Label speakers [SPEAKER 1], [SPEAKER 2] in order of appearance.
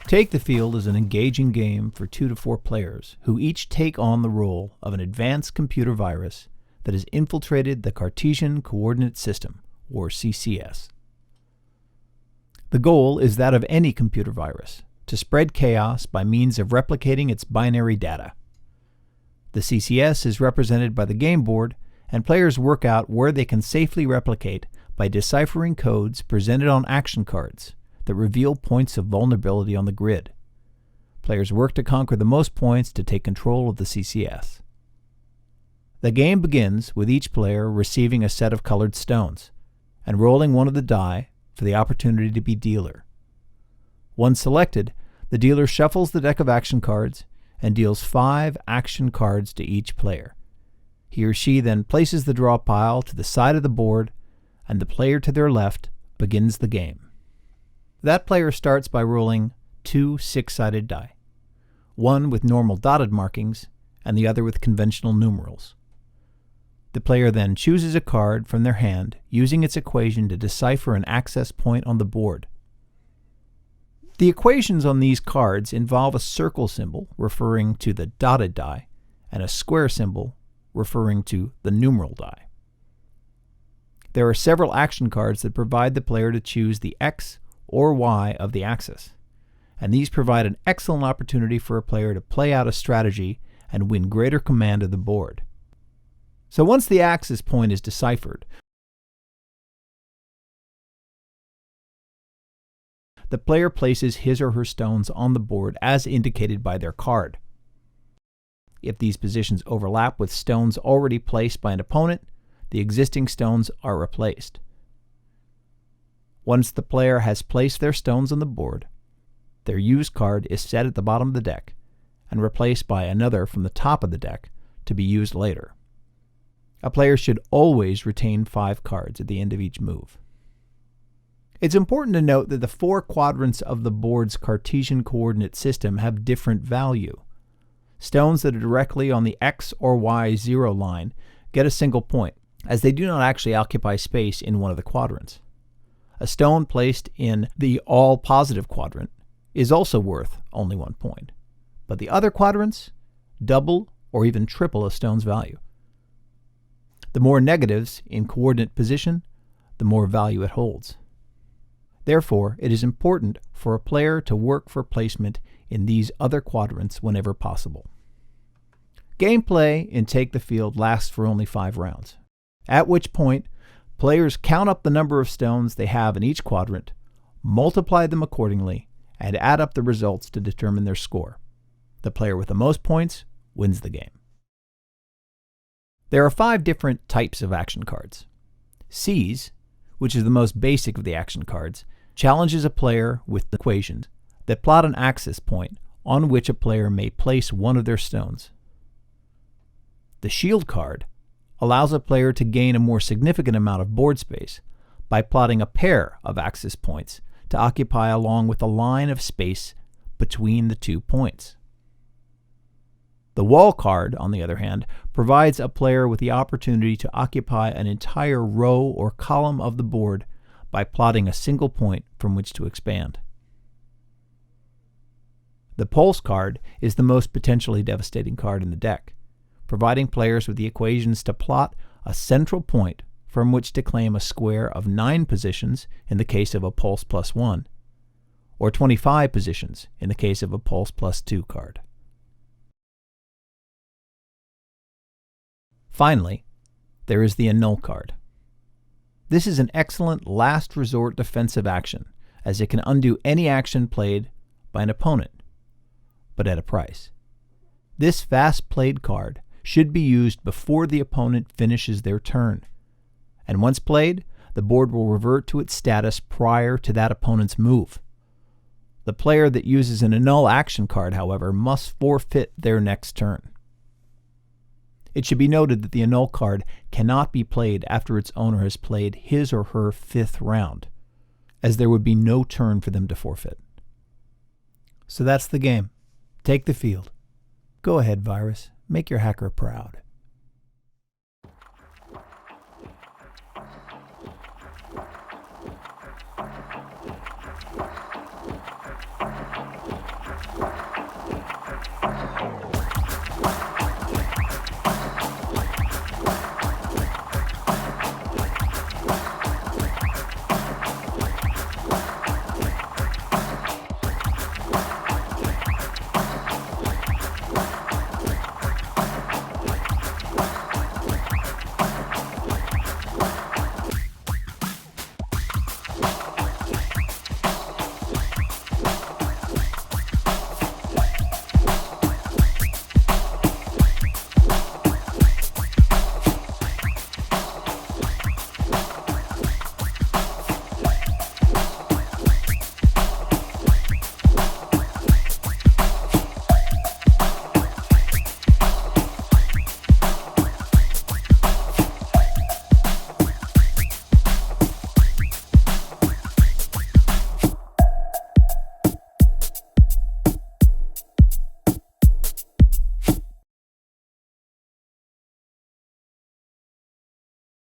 [SPEAKER 1] Take the Field is an engaging game for 2 to 4 players who each take on the role of an advanced computer virus that has infiltrated the Cartesian Coordinate System, or CCS. The goal is that of any computer virus, to spread chaos by means of replicating its binary data. The CCS is represented by the game board, and players work out where they can safely replicate by deciphering codes presented on action cards that reveal points of vulnerability on the grid. Players work to conquer the most points to take control of the CCS. The game begins with each player receiving a set of colored stones and rolling one of the die for the opportunity to be dealer. Once selected, the dealer shuffles the deck of action cards and deals 5 action cards to each player. He or she then places the draw pile to the side of the board, and the player to their left begins the game. That player starts by rolling 2 6-sided die, one with normal dotted markings and the other with conventional numerals. The player then chooses a card from their hand using its equation to decipher an access point on the board. The equations on these cards involve a circle symbol referring to the dotted die and a square symbol referring to the numeral die. There are several action cards that provide the player to choose the X or Y of the axis, and these provide an excellent opportunity for a player to play out a strategy and win greater command of the board. So once the axis point is deciphered, the player places his or her stones on the board as indicated by their card. If these positions overlap with stones already placed by an opponent, the existing stones are replaced. Once the player has placed their stones on the board, their used card is set at the bottom of the deck and replaced by another from the top of the deck to be used later. A player should always retain 5 cards at the end of each move. It's important to note that the 4 quadrants of the board's Cartesian coordinate system have different value. Stones that are directly on the X or Y 0 line get a single point, as they do not actually occupy space in one of the quadrants. A stone placed in the all positive quadrant is also worth only 1 point, but the other quadrants double or even triple a stone's value. The more negatives in coordinate position, the more value it holds. Therefore, it is important for a player to work for placement in these other quadrants whenever possible. Gameplay in Take the Field lasts for only 5 rounds, at which point players count up the number of stones they have in each quadrant, multiply them accordingly, and add up the results to determine their score. The player with the most points wins the game. There are 5 different types of action cards. Seize, which is the most basic of the action cards, challenges a player with equations that plot an axis point on which a player may place one of their stones. The Shield card allows a player to gain a more significant amount of board space by plotting a pair of axis points to occupy along with a line of space between the 2 points. The Wall card, on the other hand, provides a player with the opportunity to occupy an entire row or column of the board by plotting a single point from which to expand. The Pulse card is the most potentially devastating card in the deck, providing players with the equations to plot a central point from which to claim a square of 9 positions in the case of a Pulse +1, or 25 positions in the case of a Pulse +2 card. Finally, there is the Annul card. This is an excellent last resort defensive action, as it can undo any action played by an opponent, but at a price. This fast-played card should be used before the opponent finishes their turn, and once played, the board will revert to its status prior to that opponent's move. The player that uses an Annul action card, however, must forfeit their next turn. It should be noted that the Annul card cannot be played after its owner has played his or her 5th round, as there would be no turn for them to forfeit. So that's the game. Take the field. Go ahead, virus. Make your hacker proud.